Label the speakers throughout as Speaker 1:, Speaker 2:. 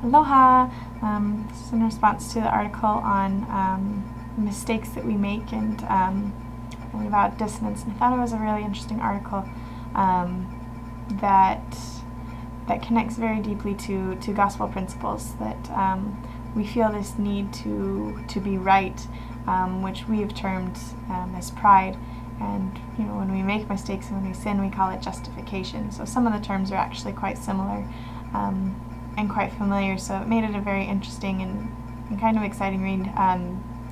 Speaker 1: Aloha! This is in response to the article on mistakes that we make and about dissonance. And I thought it was a really interesting article that connects very deeply to gospel principles, that we feel this need to be right, which we have termed as pride. And when we make mistakes and when we sin, we call it justification. So some of the terms are actually quite similar and quite familiar. So it made it a very interesting and kind of exciting read,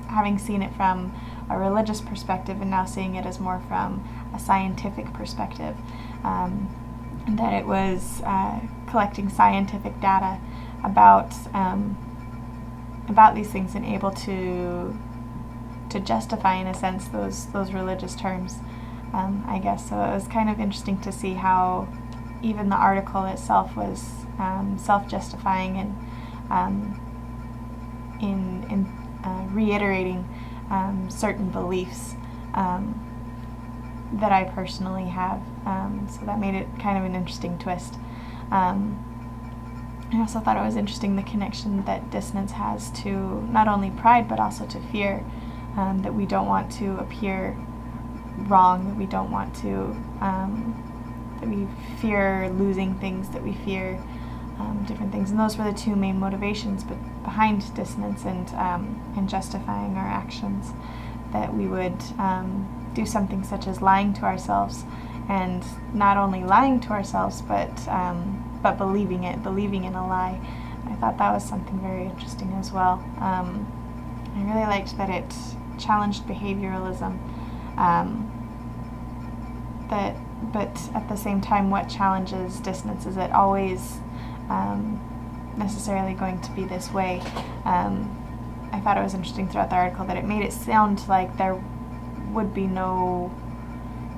Speaker 1: having seen it from a religious perspective and now seeing it as more from a scientific perspective. That it was collecting scientific data about these things and able to justify, in a sense, those religious terms, I guess. So it was kind of interesting to see how even the article itself was self-justifying and in reiterating certain beliefs that I personally have. So that made it kind of an interesting twist. I also thought it was interesting the connection that dissonance has to not only pride but also to fear. That we don't want to appear wrong, that we don't want to, that we fear losing things, that we fear different things. And those were the two main motivations behind dissonance and justifying our actions, that we would do something such as lying to ourselves, and not only lying to ourselves, but believing in a lie. I thought that was something very interesting as well. I really liked that it challenged behavioralism, but at the same time, what challenges dissonance? Is it always necessarily going to be this way? I thought it was interesting throughout the article that it made it sound like there would be no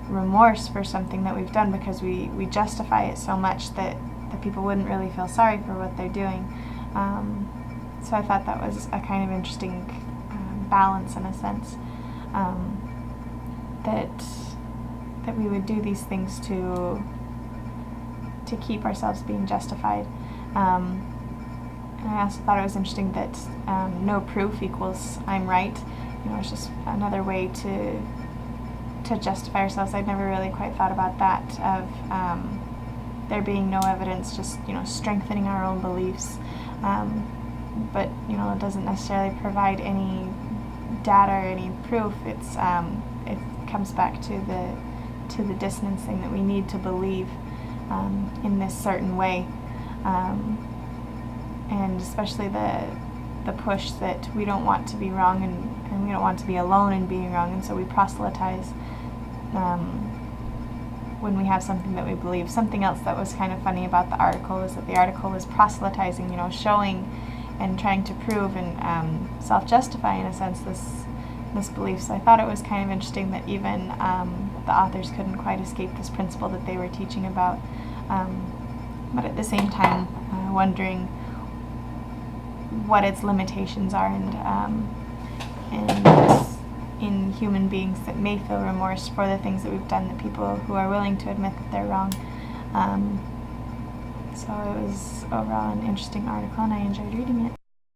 Speaker 1: remorse for something that we've done because we justify it so much that people wouldn't really feel sorry for what they're doing. So I thought that was a kind of interesting balance, in a sense, that we would do these things to keep ourselves being justified. And I also thought it was interesting that no proof equals I'm right. It's just another way to justify ourselves. I'd never really quite thought about that, of there being no evidence, just strengthening our own beliefs. But it doesn't necessarily provide any data or any proof. It comes back to the dissonance thing, that we need to believe in this certain way, and especially the push that we don't want to be wrong and we don't want to be alone in being wrong, and so we proselytize when we have something that we believe. Something else that was kind of funny about the article was that the article was proselytizing, showing and trying to prove and self-justify, in a sense, this belief. So I thought it was kind of interesting that even the authors couldn't quite escape this principle that they were teaching about, but at the same time wondering what its limitations are, and in human beings that may feel remorse for the things that we've done, that people who are willing to admit that they're wrong. So it was overall an interesting article, and I enjoyed reading it.